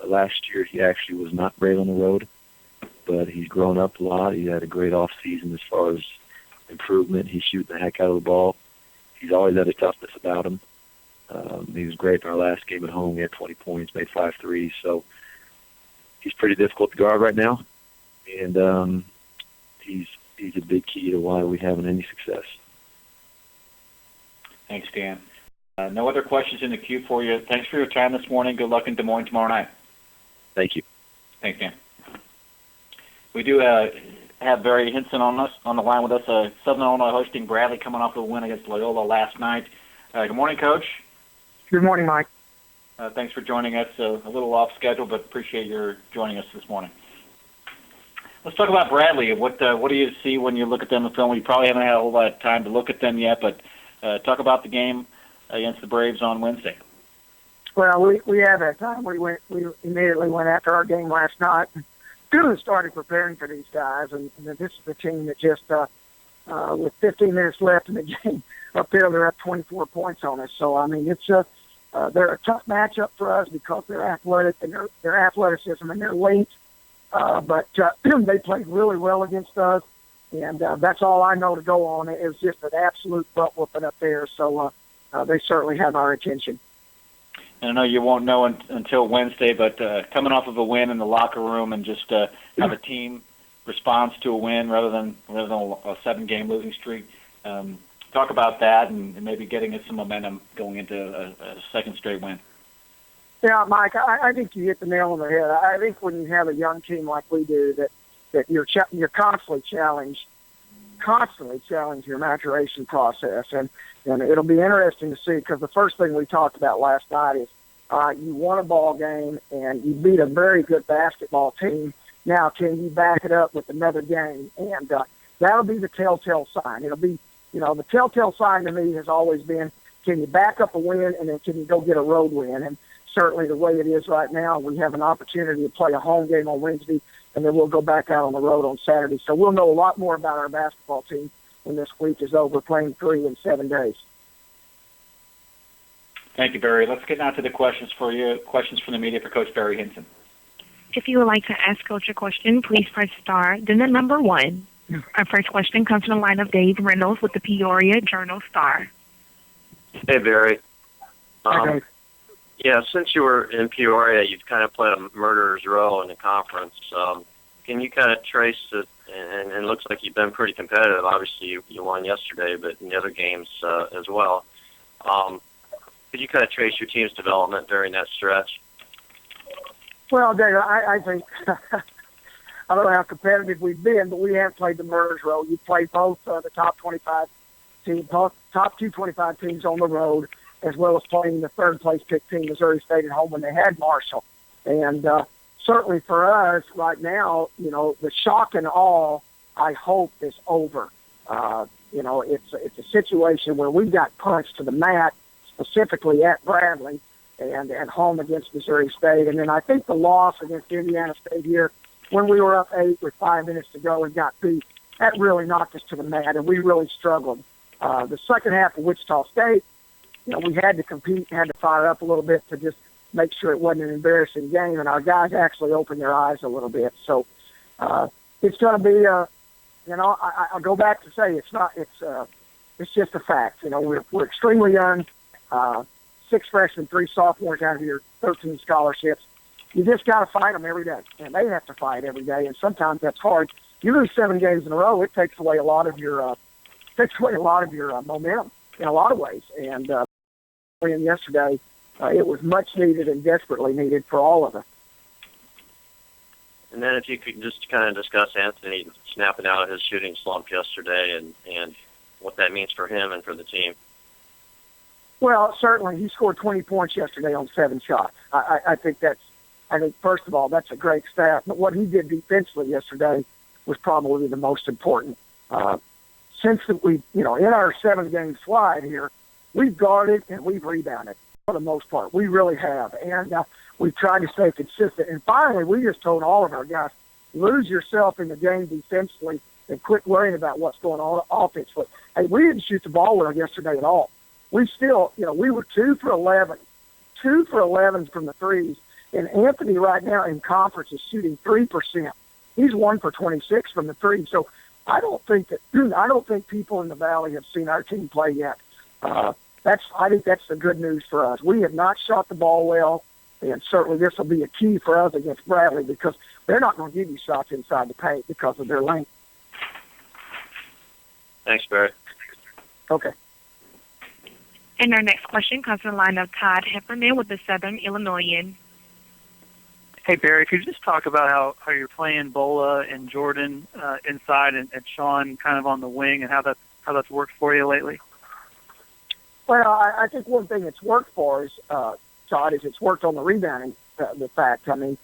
Last year, he actually was not great on the road, but he's grown up a lot. He had a great off season as far as improvement. He's shooting the heck out of the ball. He's always had a toughness about him. He was great in our last game at home. He had 20 points, made 5 threes. So he's pretty difficult to guard right now, and he's a big key to why we haven't any success. Thanks, Dan. No other questions in the queue for you. Thanks for your time this morning. Good luck in Des Moines tomorrow night. Thank you. Thanks, Dan. We do have Barry Hinson on the line with us. Southern Illinois hosting Bradley, coming off a win against Loyola last night. Good morning, Coach. Good morning, Mike. Thanks for joining us. A little off schedule, but appreciate your joining us this morning. Let's talk about Bradley. What do you see when you look at them in film? You probably haven't had a whole lot of time to look at them yet, but talk about the game against the Braves on Wednesday. Well, we have had time. We immediately went after our game last night and started preparing for these guys. And this is the team that just, with 15 minutes left in the game, up there they're up 24 points on us. So I mean, they're a tough matchup for us because they're athletic and their athleticism and their length. But they played really well against us, and that's all I know to go on. Is just an absolute butt whooping up there. So they certainly have our attention. And I know you won't know until Wednesday, but coming off of a win in the locker room and just have a team response to a win rather than a 7-game losing streak. Talk about that and maybe getting us some momentum going into a second straight win. Yeah, Mike, I think you hit the nail on the head. I think when you have a young team like we do, that you're constantly challenge your maturation process, and it'll be interesting to see, because the first thing we talked about last night is you won a ball game and you beat a very good basketball team. Now, can you back it up with another game? And that'll be the telltale sign. It'll be, the telltale sign to me has always been, can you back up a win, and then can you go get a road win? And certainly the way it is right now, we have an opportunity to play a home game on Wednesday, and then we'll go back out on the road on Saturday. So we'll know a lot more about our basketball team when this week is over, playing 3 in 7 days. Thank you, Barry. Let's get now to the questions for you. Questions from the media for Coach Barry Hinson. If you would like to ask Coach a question, please press star, then the number 1. Our first question comes from the line of Dave Reynolds with the Peoria Journal-Star. Hey, Barry. Hi, Dave. Yeah, since you were in Peoria, you've kind of played a murderer's row in the conference. Can you kind of trace it, and it looks like you've been pretty competitive. Obviously, you won yesterday, but in the other games as well. Could you kind of trace your team's development during that stretch? Well, Dave, I think, I don't know how competitive we've been, but we have played the murderer's row. You played both the top 25 teams, top 225 teams on the road, as well as playing the third-place pick team, Missouri State, at home when they had Marshall. And certainly for us right now, the shock and awe, I hope, is over. It's a situation where we got punched to the mat, specifically at Bradley, and at home against Missouri State. And then I think the loss against Indiana State here, when we were up 8 with 5 minutes to go and got beat, that really knocked us to the mat, and we really struggled. The second half of Wichita State, we had to compete, had to fire up a little bit to just make sure it wasn't an embarrassing game, and our guys actually opened their eyes a little bit. So it's going to be, I'll go back to say it's just a fact. We're extremely young, 6 freshmen, 3 sophomores out of your 13 scholarships. You just got to fight them every day, and they have to fight every day, and sometimes that's hard. You lose 7 games in a row, it takes away a lot of your momentum in a lot of ways. And yesterday, it was much needed and desperately needed for all of us. And then if you could just kind of discuss Anthony snapping out of his shooting slump yesterday and what that means for him and for the team. Well, certainly he scored 20 points yesterday on 7 shots. I think first of all, that's a great stat. But what he did defensively yesterday was probably the most important. Since we, in our 7-game slide here, we've guarded and we've rebounded for the most part. We really have. And we've tried to stay consistent. And finally, we just told all of our guys, lose yourself in the game defensively and quit worrying about what's going on offensively. Hey, we didn't shoot the ball well yesterday at all. We still, we were 2 for 11 from the threes. And Anthony right now in conference is shooting 3%. He's 1 for 26 from the three. So I don't think people in the Valley have seen our team play yet. I think that's the good news for us. We have not shot the ball well, and certainly this will be a key for us against Bradley because they're not going to give you shots inside the paint because of their length. Thanks, Barry. Okay. And our next question comes from the line of Todd Heffernan with the Southern Illinoisan. Hey, Barry, could you just talk about how you're playing Bola and Jordan inside and Sean kind of on the wing and how that's worked for you lately? Well, I think one thing that's worked for us, Todd, is it's worked on the rebounding, the fact. I mean,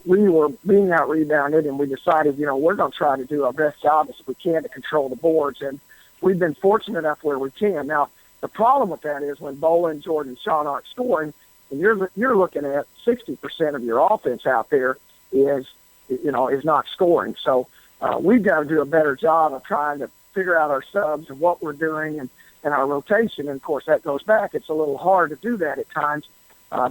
we were being out-rebounded, and we decided, we're going to try to do our best job as we can to control the boards, and we've been fortunate enough where we can. Now, the problem with that is when Bola and Jordan and Sean aren't scoring, and you're looking at 60% of your offense out there is not scoring. So we've got to do a better job of trying to figure out our subs and what we're doing and our rotation. And, of course, that goes back. It's a little hard to do that at times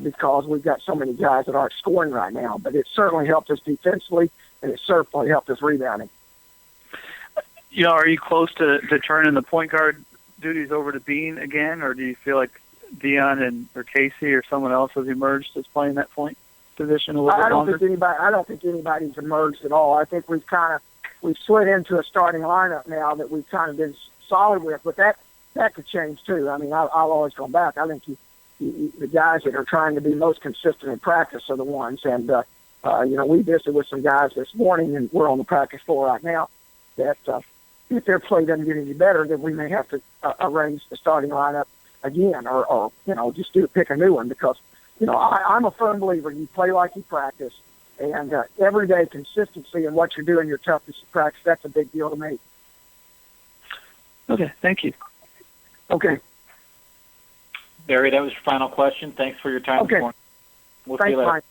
because we've got so many guys that aren't scoring right now. But it certainly helped us defensively, and it certainly helped us rebounding. Are you close to turning the point guard duties over to Bean again, or do you feel like Dion or Casey or someone else has emerged as playing that point position a little bit longer? I don't think anybody's emerged at all. I think we've slid into a starting lineup now that we've kind of been solid with, but that could change too. I mean, I'll always go back. I think the guys that are trying to be most consistent in practice are the ones. And we visited with some guys this morning, and we're on the practice floor right now. That if their play doesn't get any better, then we may have to arrange the starting lineup again, or just pick a new one because I'm a firm believer you play like you practice, and everyday consistency in what you're doing, your toughness in practice, that's a big deal to me. Okay, thank you. Okay. Barry, that was your final question. Thanks for your time this morning. We'll see you later. Mike.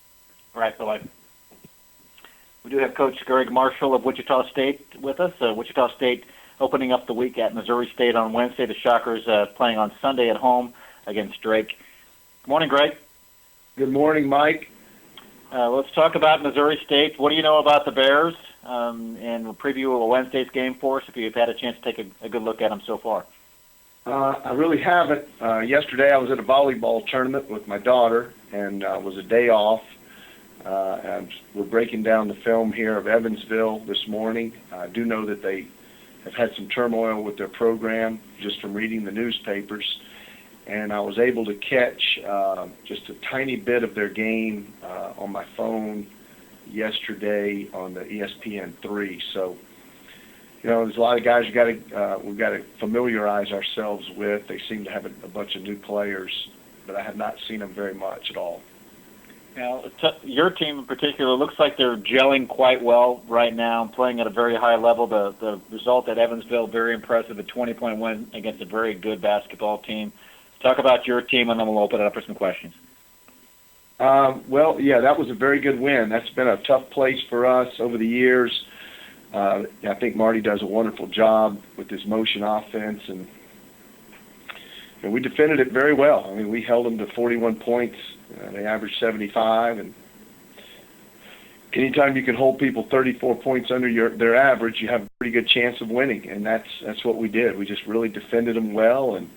All right, bye-bye. We do have Coach Greg Marshall of Wichita State with us. Wichita State opening up the week at Missouri State on Wednesday. The Shockers playing on Sunday at home against Drake. Good morning, Greg. Good morning, Mike. Let's talk about Missouri State. What do you know about the Bears? And we'll preview Wednesday's game for us if you've had a chance to take a good look at them so far. I really haven't. Yesterday I was at a volleyball tournament with my daughter, and it was a day off. And we're breaking down the film here of Evansville this morning. I do know that they have had some turmoil with their program just from reading the newspapers. And I was able to catch just a tiny bit of their game on my phone yesterday on the ESPN3. So, there's a lot of guys we've got to familiarize ourselves with. They seem to have a bunch of new players, but I have not seen them very much at all. Now, your team in particular looks like they're gelling quite well right now, playing at a very high level. The result at Evansville, very impressive, a 20-point win against a very good basketball team. Talk about your team, and then we'll open it up for some questions. Well, yeah, that was a very good win. That's been a tough place for us over the years. I think Marty does a wonderful job with his motion offense, and we defended it very well. I mean, we held them to 41 points. They averaged 75, and anytime you can hold people 34 points under their average, you have a pretty good chance of winning, and that's what we did. We just really defended them well, and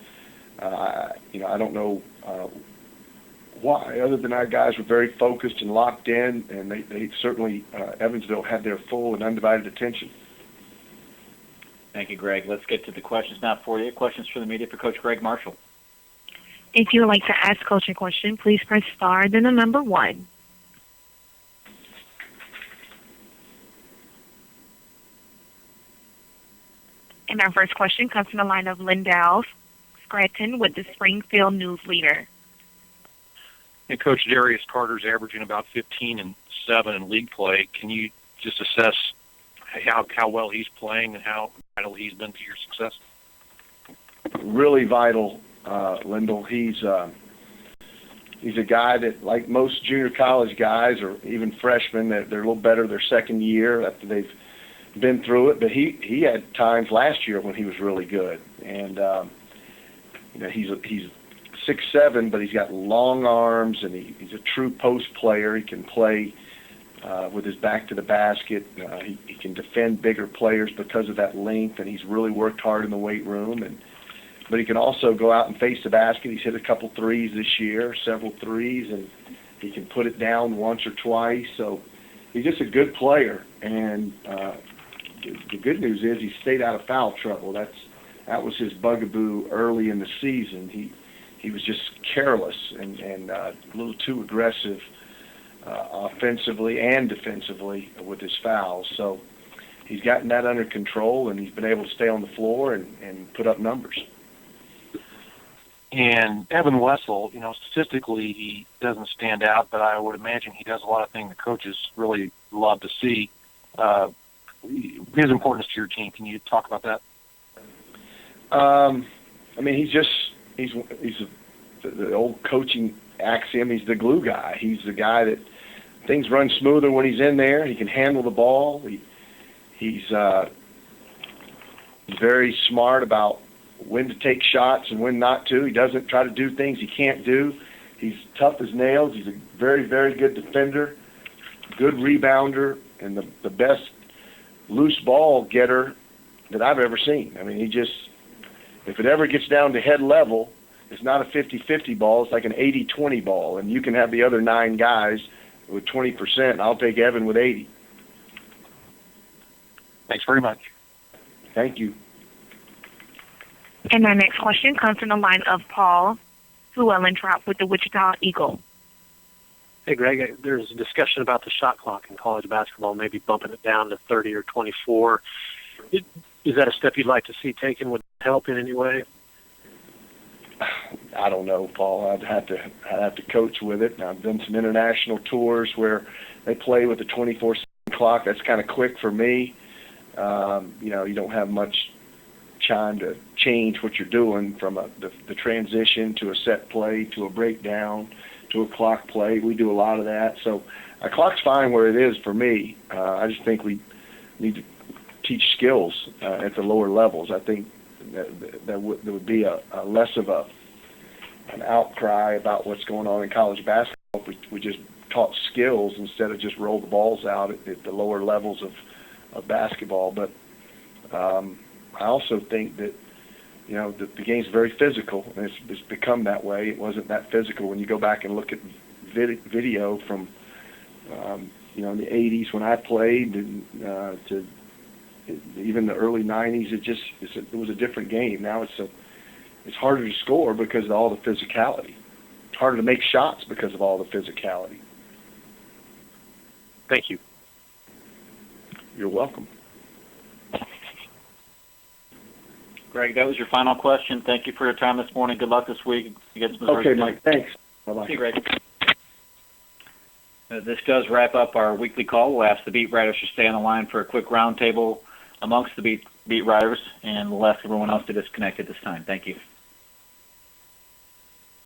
I don't know why, other than our guys were very focused and locked in, and they certainly, Evansville had their full and undivided attention. Thank you, Greg. Let's get to the questions now for you. Questions for the media for Coach Greg Marshall. If you would like to ask Coach a question, please press star, then the number 1. And our first question comes from the line of Lindell Scranton with the Springfield News Leader. And Coach Darius Carter's averaging about 15 and 7 in league play. Can you just assess how well he's playing and how vital he's been to your success? Really vital, Lindell. He's He's a guy that, like most junior college guys or even freshmen, that they're a little better their second year after they've been through it. But he had times last year when he was really good, and he's 6'7", but he's got long arms, and he's a true post player. He can play with his back to the basket. He can defend bigger players because of that length, and he's really worked hard in the weight room. But he can also go out and face the basket. He's hit a couple threes this year, several threes, and he can put it down once or twice. So he's just a good player. And the good news is he stayed out of foul trouble. That was his bugaboo early in the season. He was just careless and a little too aggressive offensively and defensively with his fouls. So he's gotten that under control, and he's been able to stay on the floor and put up numbers. And Evan Wessel, statistically he doesn't stand out, but I would imagine he does a lot of things the coaches really love to see. His importance to your team, can you talk about that? He's the old coaching axiom. He's the glue guy. He's the guy that things run smoother when he's in there. He can handle the ball. He's very smart about when to take shots and when not to. He doesn't try to do things he can't do. He's tough as nails. He's a very, very good defender, good rebounder, and the best loose ball getter that I've ever seen. I mean, if it ever gets down to head level, it's not a 50-50 ball. It's like an 80-20 ball, and you can have the other 9 guys with 20%, and I'll take Evan with 80. Thanks very much. Thank you. And our next question comes from the line of Paul Suellentrop with the Wichita Eagle. Hey, Greg, there's a discussion about the shot clock in college basketball, maybe bumping it down to 30 or 24. Is that a step you'd like to see taken? Would it help in any way? I don't know, Paul. I'd have to coach with it. I've done some international tours where they play with a 24/7 clock. That's kind of quick for me. You don't have much time to change what you're doing from the transition to a set play to a breakdown to a clock play. We do a lot of that. So a clock's fine where it is for me. I just think we need to teach skills at the lower levels. I think there would be a less of an outcry about what's going on in college basketball if we just taught skills instead of just roll the balls out at the lower levels of basketball. But I also think that the game's very physical, and it's become that way. It wasn't that physical when you go back and look at video from in the 80s when I played to even the early 90s. It was a different game. Now it's harder to score because of all the physicality. It's harder to make shots because of all the physicality. Thank you. You're welcome. Greg, that was your final question. Thank you for your time this morning. Good luck this week against Missouri. Okay, Mike. Thanks. Bye-bye. See you, Greg. This does wrap up our weekly call. We'll ask the beat writers to stay on the line for a quick roundtable amongst the beat writers, and we'll ask everyone else to disconnect at this time. Thank you.